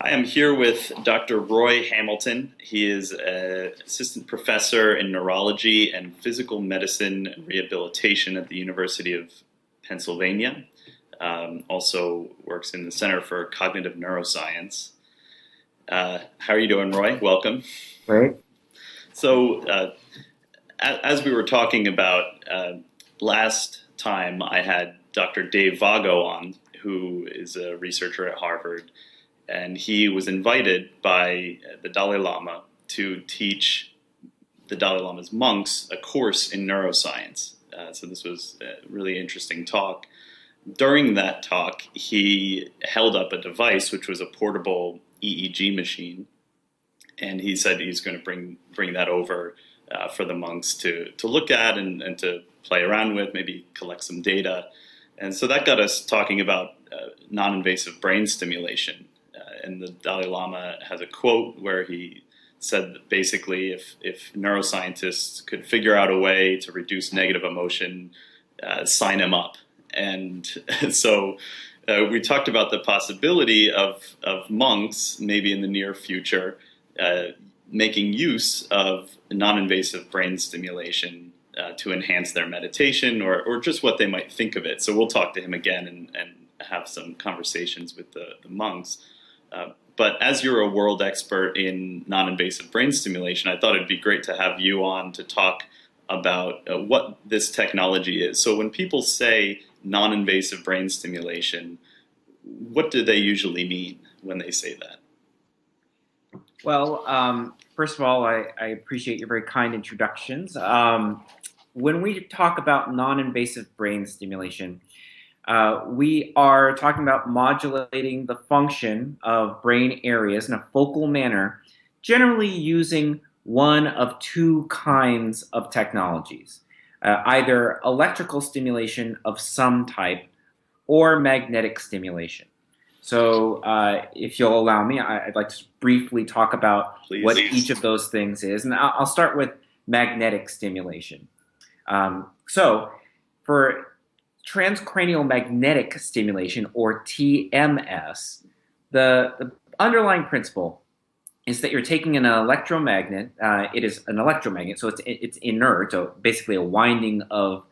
Hi, I'm here with Dr. Roy Hamilton. He is an assistant professor in neurology and physical medicine and rehabilitation at the University of Pennsylvania. Also works in the Center for Cognitive Neuroscience. How are you doing, Roy? Welcome. Right. So, as we were talking about last time, I had Dr. Dave Vago on, who is a researcher at Harvard. And he was invited by the Dalai Lama to teach the Dalai Lama's monks a course in neuroscience. So this was a really interesting talk. During that talk, he held up a device, which was a portable EEG machine. And he said he's going to bring that over for the monks to look at and to play around with, maybe collect some data. And so that got us talking about non-invasive brain stimulation. And the Dalai Lama has a quote where he said that basically if neuroscientists could figure out a way to reduce negative emotion, sign him up. And so we talked about the possibility of monks, maybe in the near future, making use of non-invasive brain stimulation to enhance their meditation or just what they might think of it. So we'll talk to him again and have some conversations with the monks. But as you're a world expert in non-invasive brain stimulation, I thought it'd be great to have you on to talk about what this technology is. So when people say non-invasive brain stimulation, what do they usually mean when they say that? Well, first of all, I appreciate your very kind introductions. When we talk about non-invasive brain stimulation, we are talking about modulating the function of brain areas in a focal manner, generally using one of two kinds of technologies, either electrical stimulation of some type or magnetic stimulation. So if you'll allow me, I'd like to briefly talk about what each of those things is. And I'll start with magnetic stimulation. So for transcranial magnetic stimulation, or TMS, the underlying principle is that you're taking an electromagnet. It is an electromagnet, so it's inert, so basically a winding of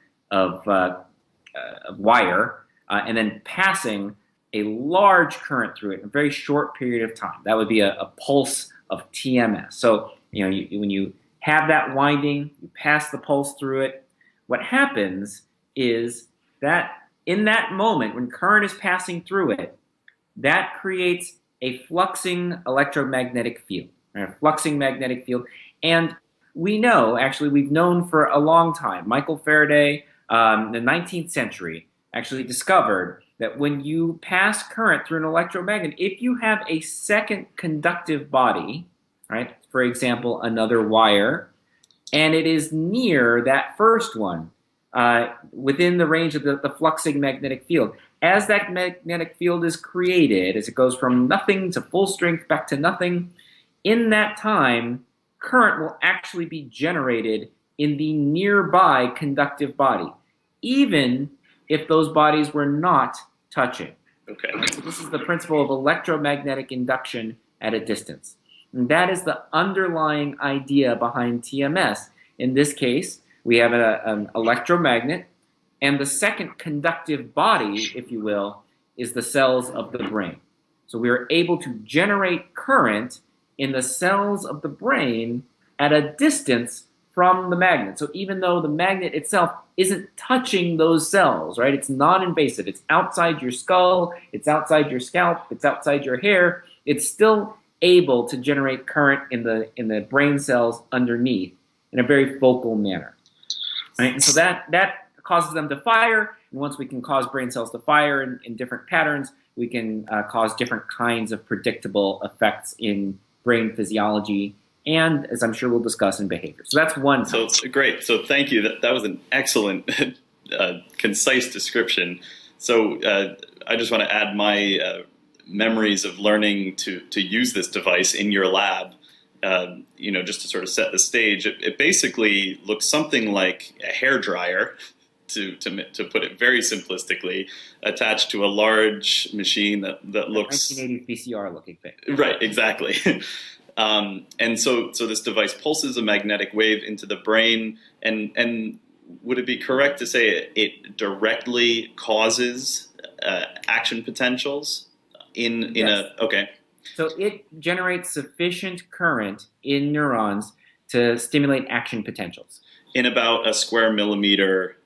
wire, and then passing a large current through it in a very short period of time. That would be a pulse of TMS. So when you have that winding, you pass the pulse through it. What happens is that in that moment, when current is passing through it, that creates a fluxing electromagnetic field, a fluxing magnetic field. And we know, actually, we've known for a long time, Michael Faraday in the 19th century actually discovered that when you pass current through an electromagnet, if you have a second conductive body, right, for example, another wire, and it is near that first one, within the range of the fluxing magnetic field. As that magnetic field is created, as it goes from nothing to full strength back to nothing, in that time, current will actually be generated in the nearby conductive body, even if those bodies were not touching. Okay. So this is the principle of electromagnetic induction at a distance. And that is the underlying idea behind TMS. In this case, we have an electromagnet, and the second conductive body, if you will, is the cells of the brain. So we are able to generate current in the cells of the brain at a distance from the magnet. So even though the magnet itself isn't touching those cells, right? It's non-invasive. It's outside your skull, it's outside your scalp, it's outside your hair. It's still able to generate current in the brain cells underneath in a very focal manner. Right? And so that causes them to fire, and once we can cause brain cells to fire in different patterns, we can cause different kinds of predictable effects in brain physiology and, as I'm sure we'll discuss, in behavior. So that's one. So great. So thank you. That was an excellent, concise description. So I just want to add my memories of learning to use this device in your lab. Just to sort of set the stage, it basically looks something like a hairdryer, to put it very simplistically, attached to a large machine that looks 1980s VCR looking thing. Right, exactly. And so this device pulses a magnetic wave into the brain, and would it be correct to say it directly causes action potentials Yes. okay. So it generates sufficient current in neurons to stimulate action potentials. In about a square millimeter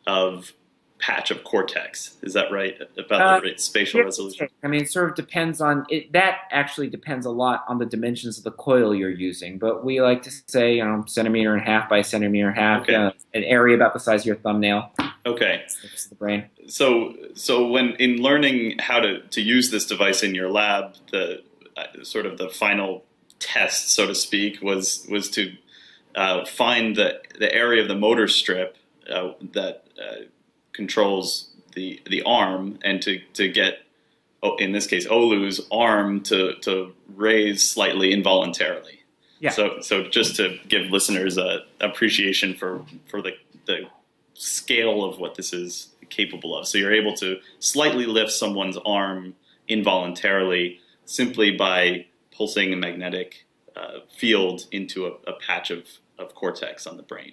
of patch of cortex. Is that right? About the spatial resolution? I mean, it sort of depends on it. That actually depends a lot on the dimensions of the coil you're using. But we like to say, centimeter and a half by centimeter and a half, Okay. An area about the size of your thumbnail. Okay. It's the brain. So when in learning how to use this device in your lab, the sort of the final test, so to speak, was to find the area of the motor strip that controls the arm, and to get, in this case, Olu's arm to raise slightly involuntarily. Yeah. So just to give listeners a appreciation for the scale of what this is capable of. So you're able to slightly lift someone's arm involuntarily simply by pulsing a magnetic field into a patch of cortex on the brain.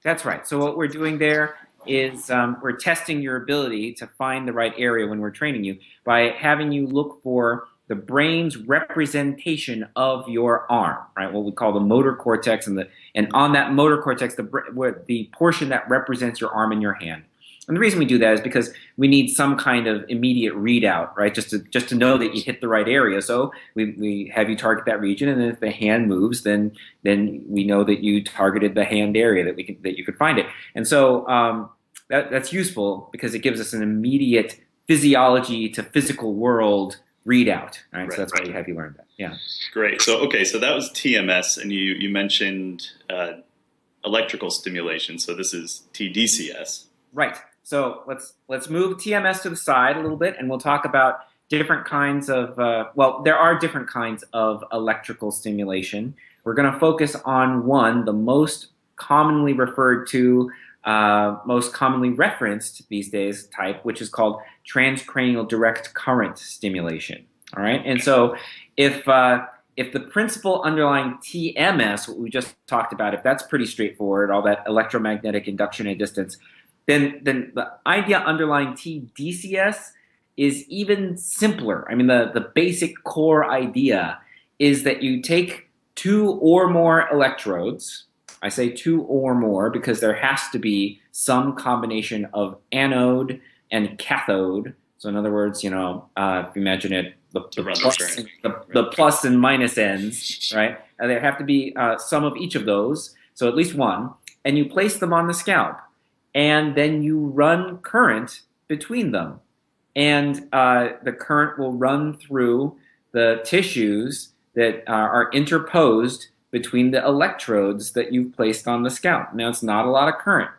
That's right. So what we're doing there is we're testing your ability to find the right area when we're training you by having you look for the brain's representation of your arm, right? What we call the motor cortex, and on that motor cortex, the portion that represents your arm and your hand. And the reason we do that is because we need some kind of immediate readout, right? Just to know that you hit the right area. So we have you target that region, and then if the hand moves, then we know that you targeted the hand area, that you could find it. And so that's useful because it gives us an immediate physiology to physical world readout, right? So that's why we have you learn that. Yeah. Great. So that was TMS, and you mentioned electrical stimulation. So this is TDCS. Right. So let's move TMS to the side a little bit, and we'll talk about different kinds of, there are different kinds of electrical stimulation. We're going to focus on one, the most commonly referred to, most commonly referenced these days type, which is called transcranial direct current stimulation. All right. And so if the principle underlying TMS, what we just talked about, if that's pretty straightforward, all that electromagnetic induction at distance, then the idea underlying TDCS is even simpler. I mean, the basic core idea is that you take two or more electrodes. I say two or more because there has to be some combination of anode and cathode. So in other words, if you imagine it, the plus and minus ends, right? And there have to be some of each of those, so at least one, and you place them on the scalp. And then you run current between them. And the current will run through the tissues that are interposed between the electrodes that you've placed on the scalp. Now, it's not a lot of current,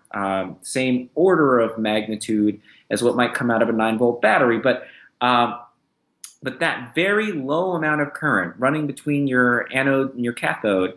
same order of magnitude as what might come out of a 9-volt battery, but that very low amount of current running between your anode and your cathode,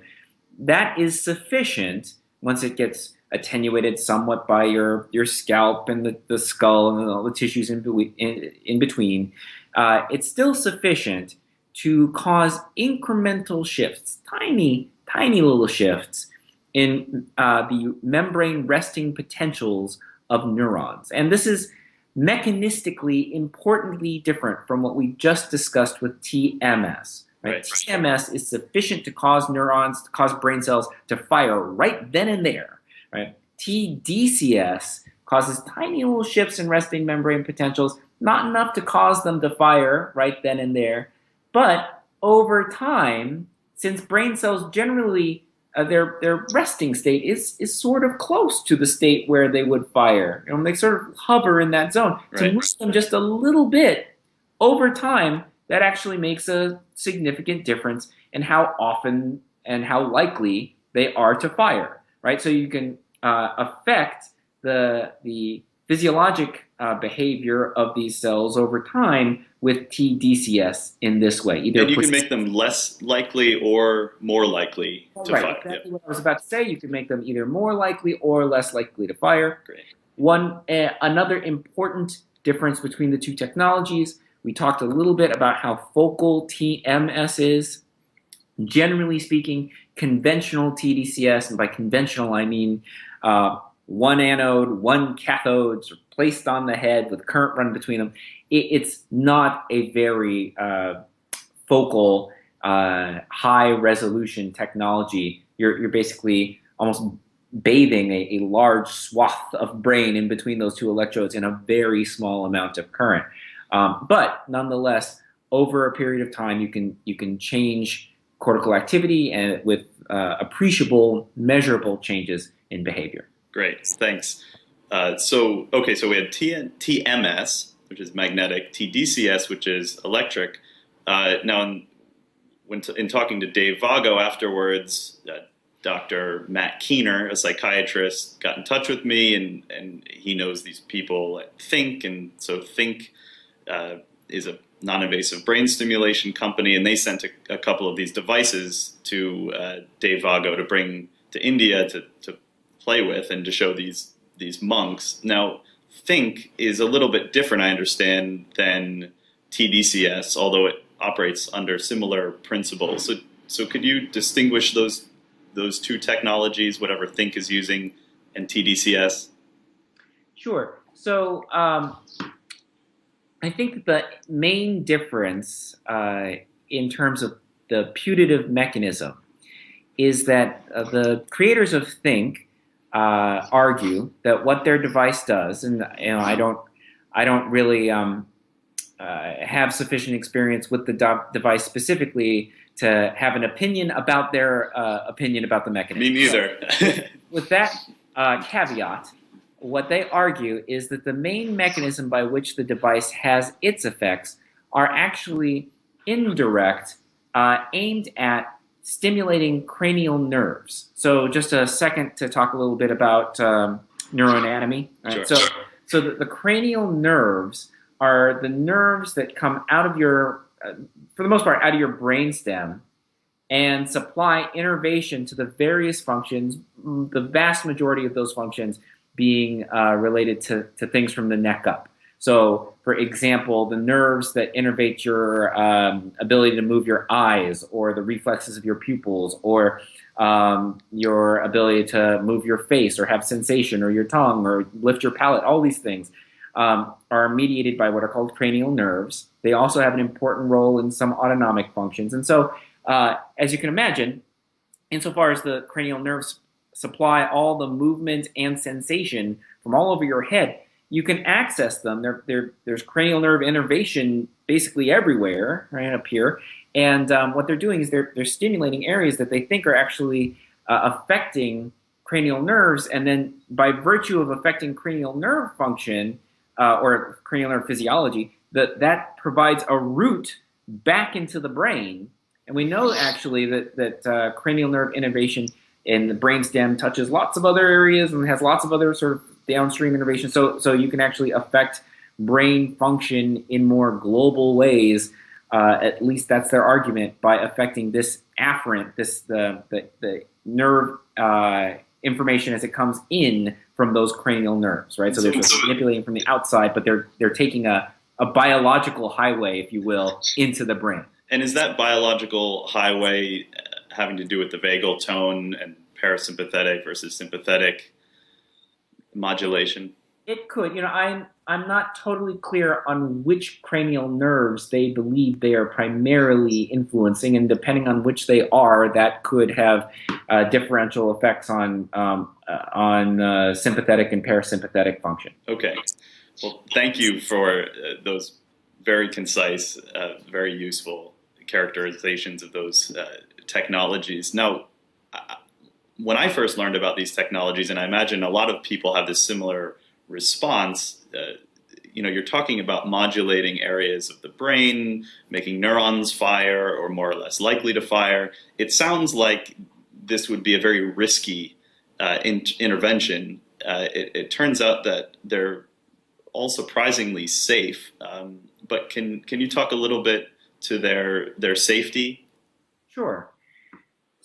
that is sufficient once it gets attenuated somewhat by your scalp and the skull and all the tissues in between. It's still sufficient to cause incremental shifts, tiny little shifts in the membrane resting potentials of neurons. And this is mechanistically importantly different from what we just discussed with TMS. Right? TMS is sufficient to cause brain cells to fire right then and there. Right? TDCS causes tiny little shifts in resting membrane potentials, not enough to cause them to fire right then and there, but over time, since brain cells generally, their resting state is sort of close to the state where they would fire. They sort of hover in that zone. To move them just a little bit over time, that actually makes a significant difference in how often and how likely they are to fire. Right, so you can affect the physiologic behavior of these cells over time with TDCS in this way. And you can make them less likely or more likely to fire. Exactly what I was about to say. You can make them either more likely or less likely to fire. Great. Another important difference between the two technologies, we talked a little bit about how focal TMS is. Generally speaking, conventional TDCS, and by conventional I mean one anode, one cathode placed on the head with current run between them. It's not a very focal, high resolution technology. You're basically almost bathing a large swath of brain in between those two electrodes in a very small amount of current. But nonetheless, over a period of time, you can change cortical activity and with appreciable, measurable changes in behavior. Great, thanks. So we had TMS, which is magnetic, TDCS, which is electric. Now, in talking to Dave Vago afterwards, Dr. Matt Keener, a psychiatrist, got in touch with me, and he knows these people at Think, and so Think is a non-invasive brain stimulation company, and they sent a couple of these devices to Dave Vago to bring to India to play with and to show these monks. Now, Think is a little bit different, I understand, than TDCS, although it operates under similar principles. So could you distinguish those two technologies, whatever Think is using, and TDCS? Sure. So I think the main difference in terms of the putative mechanism is that the creators of Think argue that what their device does, and I don't really have sufficient experience with the device specifically to have an opinion about their opinion about the mechanism. Me neither. With that caveat, what they argue is that the main mechanism by which the device has its effects are actually indirect, aimed at stimulating cranial nerves. So just a second to talk a little bit about neuroanatomy. Right? Sure. So the cranial nerves are the nerves that come out of your, for the most part, out of your brainstem and supply innervation to the various functions, the vast majority of those functions being related to things from the neck up. So, for example, the nerves that innervate your ability to move your eyes or the reflexes of your pupils or your ability to move your face or have sensation or your tongue or lift your palate, all these things are mediated by what are called cranial nerves. They also have an important role in some autonomic functions. And so, as you can imagine, insofar as the cranial nerves supply all the movement and sensation from all over your head, you can access them. There's cranial nerve innervation basically everywhere, right up here. And what they're doing is they're stimulating areas that they think are actually affecting cranial nerves. And then by virtue of affecting cranial nerve function or cranial nerve physiology, that provides a route back into the brain. And we know actually that cranial nerve innervation in the brainstem touches lots of other areas and has lots of other sort of downstream innervation. So you can actually affect brain function in more global ways. At least that's their argument, by affecting this afferent, the nerve information as it comes in from those cranial nerves, right? So they're manipulating from the outside, but they're taking a biological highway, if you will, into the brain. And is that biological highway having to do with the vagal tone and parasympathetic versus sympathetic modulation? It could. I'm not totally clear on which cranial nerves they believe they are primarily influencing, and depending on which they are, that could have differential effects on sympathetic and parasympathetic function. Okay. Well, thank you for those very concise, very useful characterizations of those technologies. Now, when I first learned about these technologies, and I imagine a lot of people have this similar response, you're talking about modulating areas of the brain, making neurons fire or more or less likely to fire. It sounds like this would be a very risky intervention. It turns out that they're all surprisingly safe. But can you talk a little bit to their safety? Sure.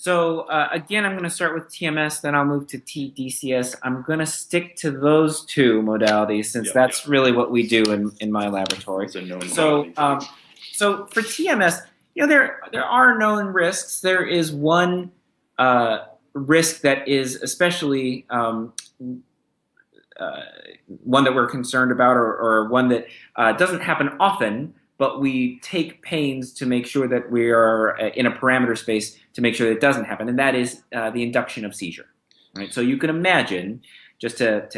So again, I'm going to start with TMS, then I'll move to TDCS. I'm going to stick to those two modalities since that's really what we do in my laboratory. So for TMS, there are known risks. There is one risk that is especially one that we're concerned about, or one that doesn't happen often, but we take pains to make sure that we are in a parameter space to make sure that it doesn't happen, and that is the induction of seizure. Right? So you can imagine, just to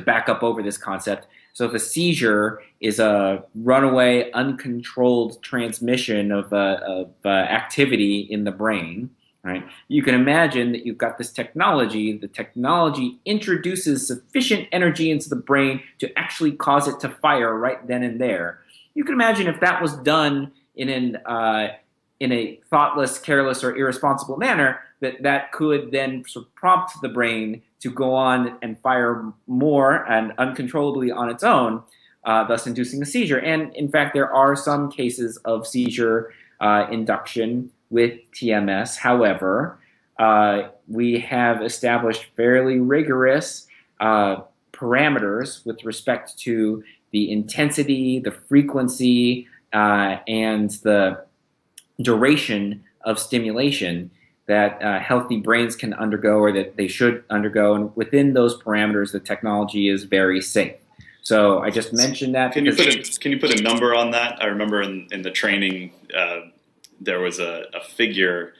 back up over this concept, so if a seizure is a runaway, uncontrolled transmission of activity in the brain, right? You can imagine that you've got this technology. The technology introduces sufficient energy into the brain to actually cause it to fire right then and there. You can imagine if that was done in a thoughtless, careless, or irresponsible manner, that could then sort of prompt the brain to go on and fire more and uncontrollably on its own, thus inducing a seizure. And in fact, there are some cases of seizure induction with TMS. However, we have established fairly rigorous parameters with respect to the intensity, the frequency, and the duration of stimulation that healthy brains can undergo, or that they should undergo. And within those parameters, the technology is very safe. So I just mentioned that. Can you put a number on that? I remember in the training, there was a figure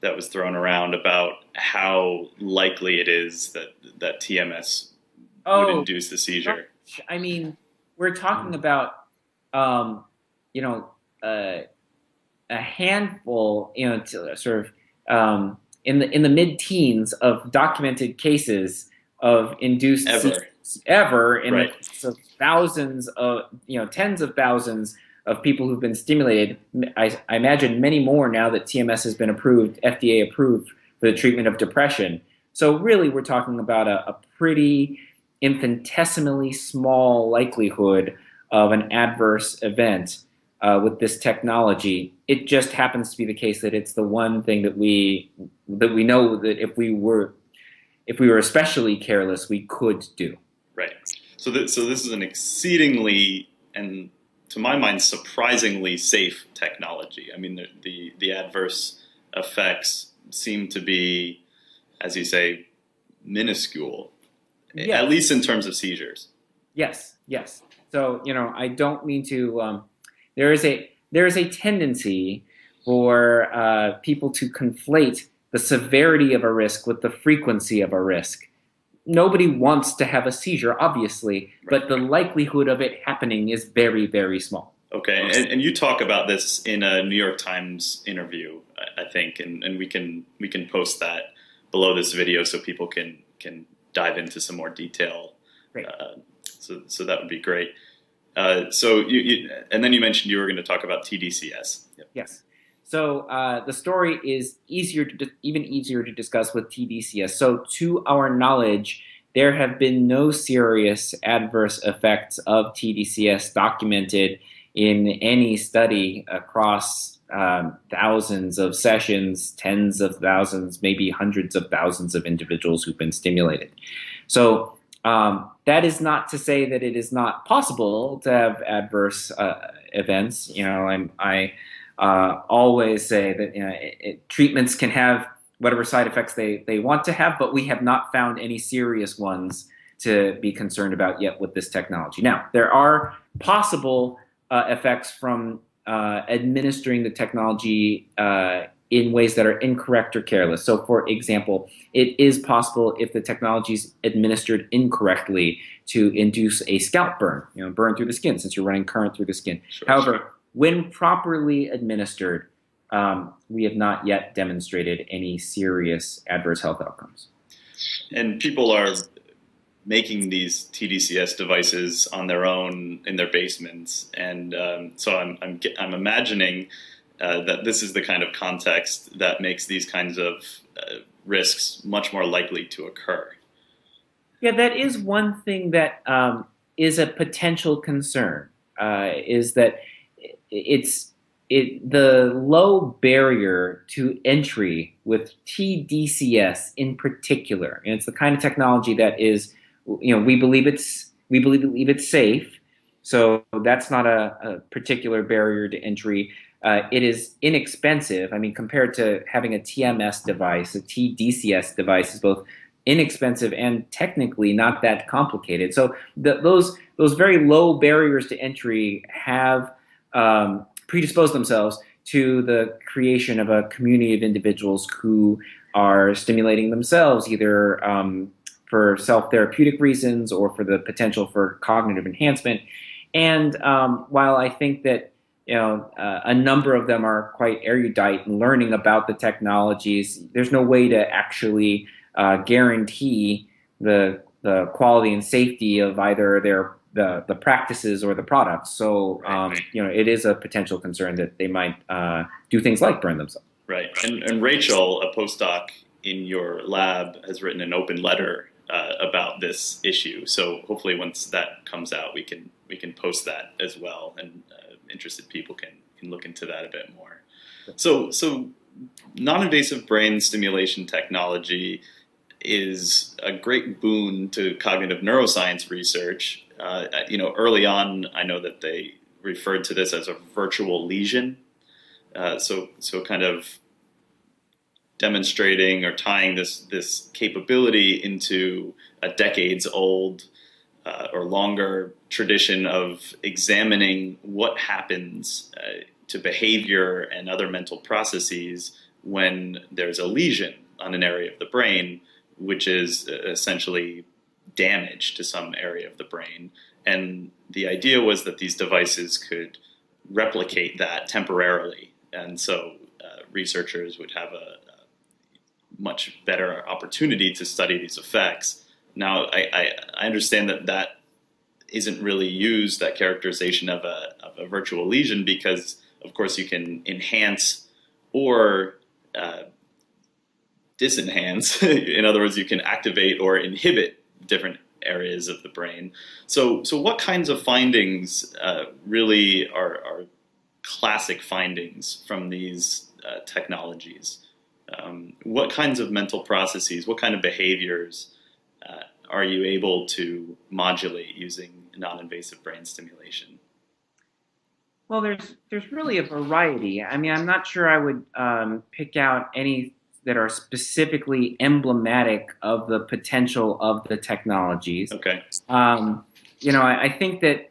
that was thrown around about how likely it is that TMS would induce the seizure. I mean, we're talking about, a handful, sort of in the mid-teens of documented cases of induced seizures ever, in the thousands of, tens of thousands of people who've been stimulated. I imagine many more now that TMS has been approved, FDA approved, for the treatment of depression. So really, we're talking about a pretty infinitesimally small likelihood of an adverse event with this technology. It just happens to be the case that it's the one thing that we know that if we were especially careless, we could do. Right. So this is an exceedingly, and to my mind, surprisingly safe technology. I mean, the adverse effects seem to be, as you say, minuscule. Yes. At least in terms of seizures. Yes. So, I don't mean to. There is a tendency for people to conflate the severity of a risk with the frequency of a risk. Nobody wants to have a seizure, obviously, but the likelihood of it happening is very, very small. Okay, and you talk about this in a New York Times interview, I think, and we can post that below this video so people can dive into some more detail. Great. So that would be great. So and then you mentioned you were going to talk about TDCS. Yep. Yes. So the story is even easier to discuss with TDCS. So to our knowledge, there have been no serious adverse effects of TDCS documented in any study across thousands of sessions, tens of thousands, maybe hundreds of thousands of individuals who've been stimulated. So that is not to say that it is not possible to have adverse events. I always say that treatments can have whatever side effects they want to have, but we have not found any serious ones to be concerned about yet with this technology. Now, there are possible effects from administering the technology in ways that are incorrect or careless. So, for example, it is possible if the technology is administered incorrectly to induce a scalp burn, burn through the skin since you're running current through the skin. However, when properly administered, we have not yet demonstrated any serious adverse health outcomes. And people are making these TDCS devices on their own in their basements, and so I'm imagining that this is the kind of context that makes these kinds of risks much more likely to occur. Yeah, that is one thing that is a potential concern. Is that it's the low barrier to entry with TDCS in particular, and it's the kind of technology that is, we believe it's safe, so that's not a particular barrier to entry. It is inexpensive. I mean, compared to having a TMS device, a TDCS device is both inexpensive and technically not that complicated. So those very low barriers to entry have predispose themselves to the creation of a community of individuals who are stimulating themselves either for self-therapeutic reasons or for the potential for cognitive enhancement. And while I think that a number of them are quite erudite in learning about the technologies, there's no way to actually guarantee the quality and safety of either the practices or the products. So it is a potential concern that they might do things like burn themselves. Right. And Rachel, a postdoc in your lab, has written an open letter about this issue. So hopefully once that comes out, we can post that as well, and interested people can look into that a bit more. So non-invasive brain stimulation technology is a great boon to cognitive neuroscience research. Early on, I know that they referred to this as a virtual lesion. So kind of demonstrating or tying this capability into a decades-old or longer tradition of examining what happens to behavior and other mental processes when there's a lesion on an area of the brain, which is essentially damage to some area of the brain. And the idea was that these devices could replicate that temporarily. And so researchers would have a much better opportunity to study these effects. Now, I understand that isn't really used, that characterization of a virtual lesion, because, of course, you can enhance or disenhance. In other words, you can activate or inhibit different areas of the brain. So what kinds of findings really are classic findings from these technologies? What kinds of mental processes, what kind of behaviors are you able to modulate using non-invasive brain stimulation? Well, there's really a variety. I mean, I'm not sure I would pick out any that are specifically emblematic of the potential of the technologies. Okay. I think that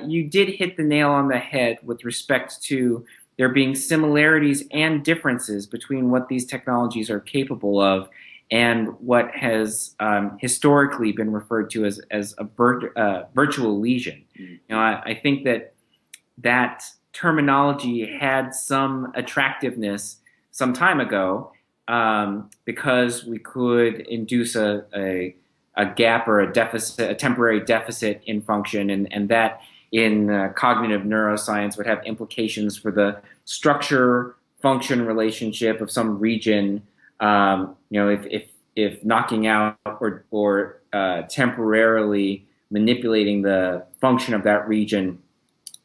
you did hit the nail on the head with respect to there being similarities and differences between what these technologies are capable of and what has historically been referred to as a virtual lesion. Mm-hmm. I think that terminology had some attractiveness some time ago because we could induce a gap or a deficit, a temporary deficit in function, and that in cognitive neuroscience would have implications for the structure-function relationship of some region. If knocking out or temporarily manipulating the function of that region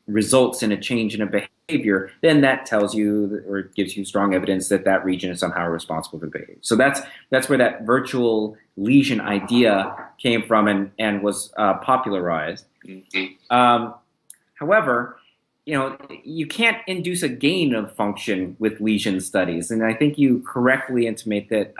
results in a change in a behavior, then that tells you or gives you strong evidence that region is somehow responsible for the behavior. So that's where that virtual lesion idea came from and was popularized. Mm-hmm. However, you can't induce a gain of function with lesion studies, and I think you correctly intimate that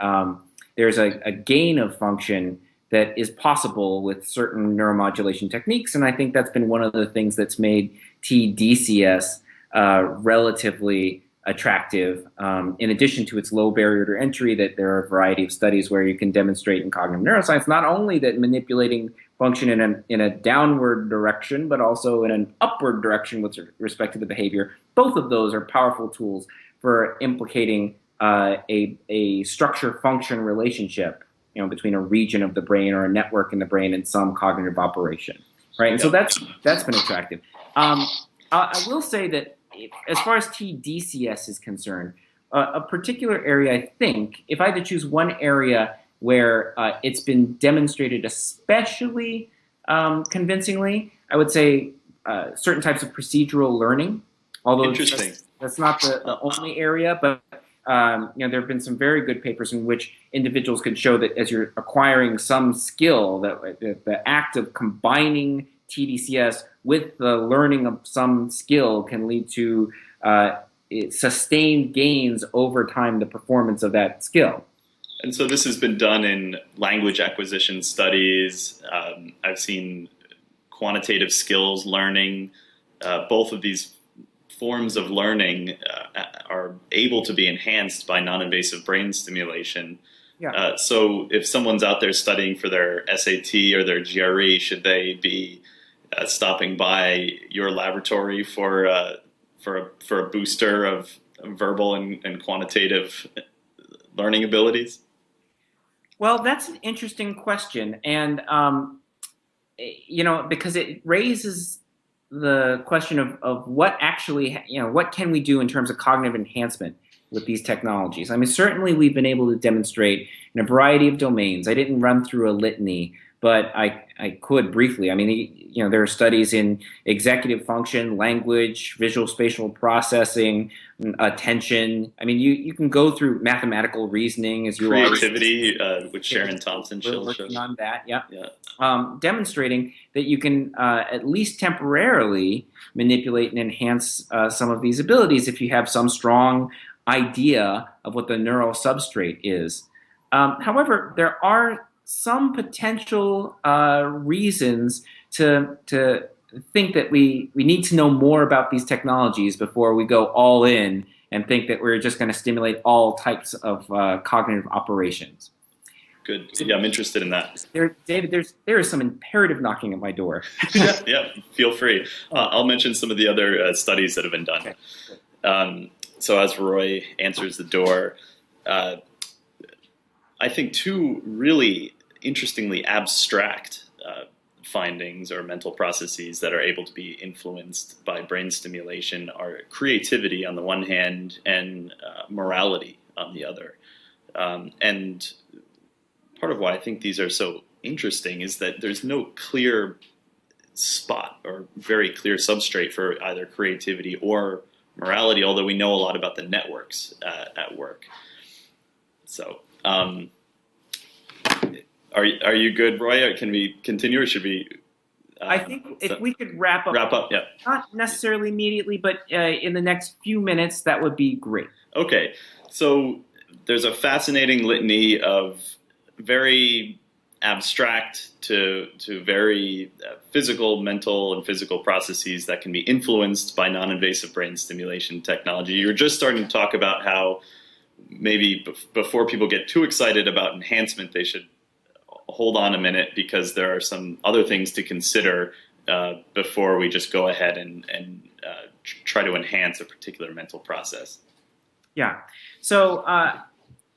there's a gain of function that is possible with certain neuromodulation techniques, and I think that's been one of the things that's made TDCS relatively attractive. In addition to its low barrier to entry, that there are a variety of studies where you can demonstrate in cognitive neuroscience not only that manipulating function in a downward direction, but also in an upward direction with respect to the behavior. Both of those are powerful tools for implicating a structure-function relationship, between a region of the brain or a network in the brain and some cognitive operation, right? And so that's been attractive. I will say that as far as TDCS is concerned, a particular area, I think, if I had to choose one area where it's been demonstrated especially convincingly, I would say certain types of procedural learning. Although Interesting. that's not the only area, but there have been some very good papers in which individuals could show that as you're acquiring some skill, that the act of combining TDCS with the learning of some skill can lead to sustained gains over time, the performance of that skill. And so this has been done in language acquisition studies. I've seen quantitative skills learning. Both of these forms of learning are able to be enhanced by non-invasive brain stimulation. Yeah. So if someone's out there studying for their SAT or their GRE, should they be stopping by your laboratory for a booster of verbal and quantitative learning abilities? Well, that's an interesting question, and because it raises the question of what actually, what can we do in terms of cognitive enhancement with these technologies? I mean, certainly we've been able to demonstrate in a variety of domains. I didn't run through a litany, but I could briefly. I mean, there are studies in executive function, language, visual spatial processing, attention. I mean, you can go through mathematical reasoning as you creativity, which Sharon Thompson showed. Working on that, yeah. Yeah. Demonstrating that you can at least temporarily manipulate and enhance some of these abilities if you have some strong idea of what the neural substrate is. However, there are some potential reasons to think that we need to know more about these technologies before we go all in and think that we're just going to stimulate all types of cognitive operations. Good. Yeah, I'm interested in that. David, there is some imperative knocking at my door. Yeah, feel free. I'll mention some of the other studies that have been done. Okay. So as Roy answers the door, I think two really interestingly abstract findings or mental processes that are able to be influenced by brain stimulation are creativity on the one hand and morality on the other. And part of why I think these are so interesting is that there's no clear spot or very clear substrate for either creativity or morality, although we know a lot about the networks at work. So, are you good, Roy? Can we continue, or should we? I think if we could wrap up. Wrap up, yeah. Not necessarily immediately, but in the next few minutes, that would be great. Okay, so there's a fascinating litany of very abstract to very physical, mental, and physical processes that can be influenced by non-invasive brain stimulation technology. You're just starting to talk about how maybe before people get too excited about enhancement, they should hold on a minute because there are some other things to consider before we just go ahead and try to enhance a particular mental process. Yeah. So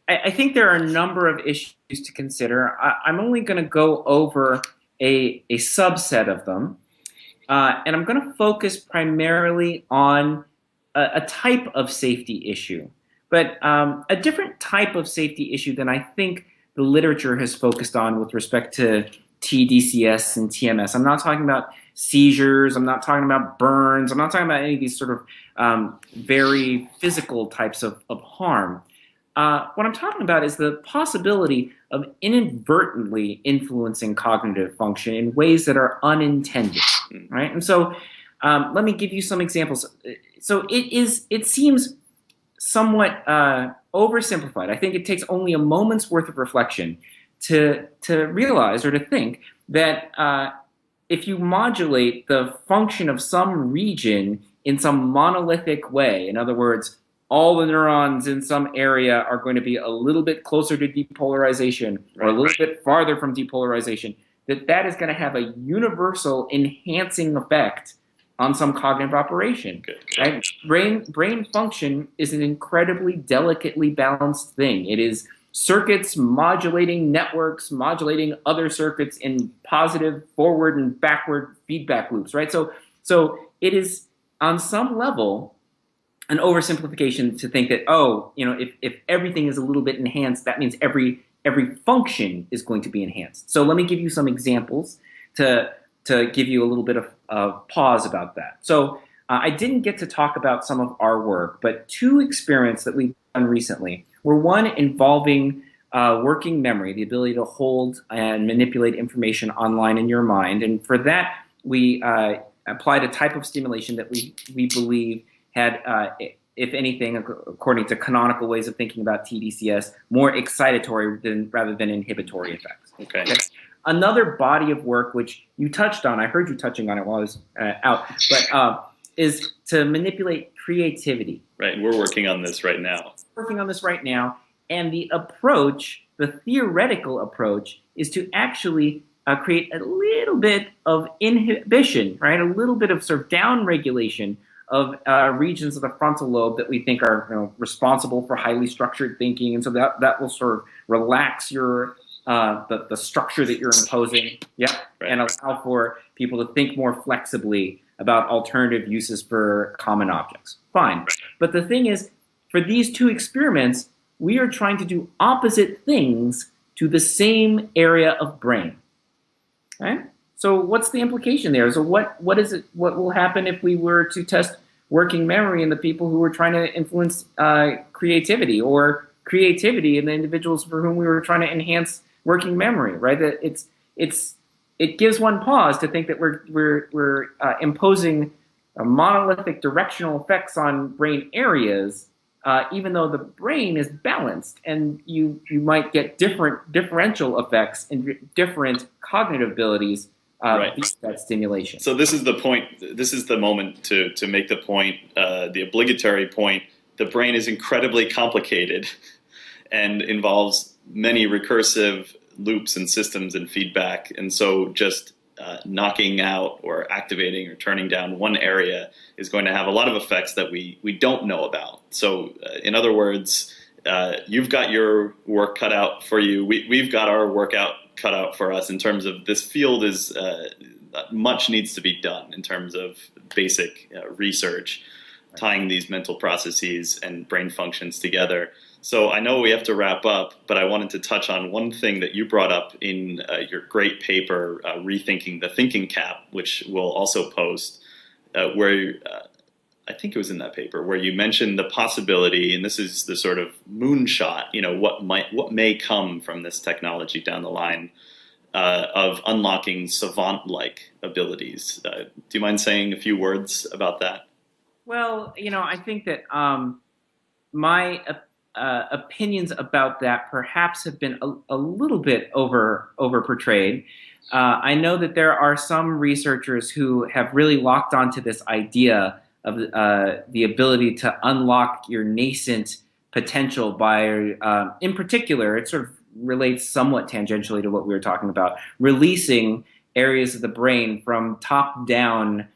I think there are a number of issues to consider. I'm only going to go over a subset of them, and I'm going to focus primarily on a type of safety issue, but a different type of safety issue than I think the literature has focused on with respect to TDCS and TMS. I'm not talking about seizures. I'm not talking about burns. I'm not talking about any of these sort of very physical types of harm. What I'm talking about is the possibility of inadvertently influencing cognitive function in ways that are unintended, right? And so let me give you some examples. So it seems somewhat oversimplified. I think it takes only a moment's worth of reflection to realize or to think that if you modulate the function of some region in some monolithic way, in other words, all the neurons in some area are going to be a little bit closer to depolarization or a little bit farther from depolarization, that is going to have a universal enhancing effect on some cognitive operation. Right? Brain function is an incredibly delicately balanced thing. It is circuits modulating networks, modulating other circuits in positive forward and backward feedback loops, right? So it is on some level an oversimplification to think that, if everything is a little bit enhanced, that means every function is going to be enhanced. So let me give you some examples to give you a little bit of pause about that. So I didn't get to talk about some of our work, but two experiments that we've done recently were one involving working memory, the ability to hold and manipulate information online in your mind. And for that, we applied a type of stimulation that we believe had, if anything, according to canonical ways of thinking about TDCS, more excitatory rather than inhibitory effects. Okay. Another body of work, which you touched on, I heard you touching on it while I was out, but is to manipulate creativity. Right, we're working on this right now. And the approach, the theoretical approach, is to actually create a little bit of inhibition, right? A little bit of sort of down regulation of regions of the frontal lobe that we think are responsible for highly structured thinking, and so that will sort of relax your the structure that you're imposing, and allow for people to think more flexibly about alternative uses for common objects. Fine. But the thing is, for these two experiments, we are trying to do opposite things to the same area of brain. Right? So what's the implication there? So what will happen if we were to test working memory in the people who were trying to influence creativity, or creativity in the individuals for whom we were trying to enhance working memory, right? That it gives one pause to think that we're imposing monolithic directional effects on brain areas, even though the brain is balanced, and you might get differential effects and different cognitive abilities via that stimulation. So this is the point. This is the moment to make the point, the obligatory point. The brain is incredibly complicated and involves many recursive loops and systems and feedback. And so just knocking out or activating or turning down one area is going to have a lot of effects that we don't know about. So in other words, you've got your work cut out for you. We've got our work cut out for us in terms of this field is much needs to be done in terms of basic research, tying these mental processes and brain functions together. So I know we have to wrap up, but I wanted to touch on one thing that you brought up in your great paper, Rethinking the Thinking Cap, which we'll also post, where I think it was in that paper, where you mentioned the possibility, and this is the sort of moonshot, what may come from this technology down the line, of unlocking savant-like abilities. Do you mind saying a few words about that? Well, I think that my opinions about that perhaps have been a little bit over portrayed. I know that there are some researchers who have really locked onto this idea of the ability to unlock your nascent potential by, in particular, it sort of relates somewhat tangentially to what we were talking about, releasing areas of the brain from top-down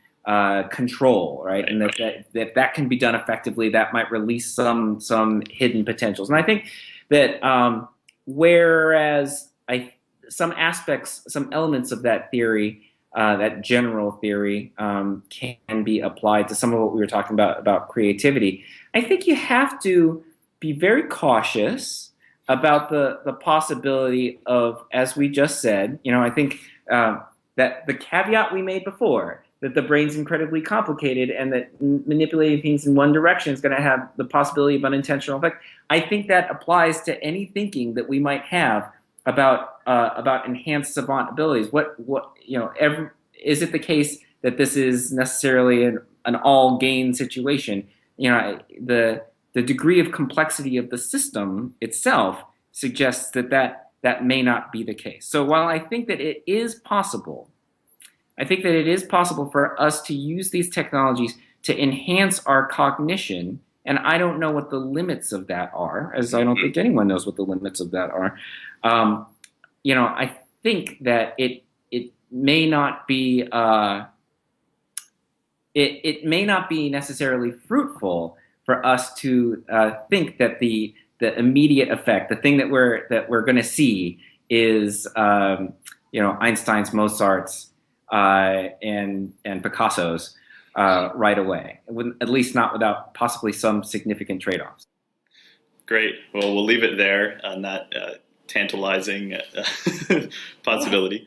control, right? And that can be done effectively. That might release some hidden potentials. And I think that whereas some elements of that theory, that general theory, can be applied to some of what we were talking about creativity, I think you have to be very cautious about the possibility of, as we just said, I think that the caveat we made before, that the brain's incredibly complicated and that manipulating things in one direction is going to have the possibility of unintentional effect. I think that applies to any thinking that we might have about enhanced savant abilities. Is it the case that this is necessarily an all gain situation? The degree of complexity of the system itself suggests that may not be the case. So while I think that it is possible, for us to use these technologies to enhance our cognition, and I don't know what the limits of that are, as I don't think anyone knows what the limits of that are. I think that it may not be it may not be necessarily fruitful for us to think that the immediate effect, the thing that we're going to see, is Einstein's, Mozart's, and Picasso's right away. At least not without possibly some significant trade-offs. Great. Well, we'll leave it there on that tantalizing possibility.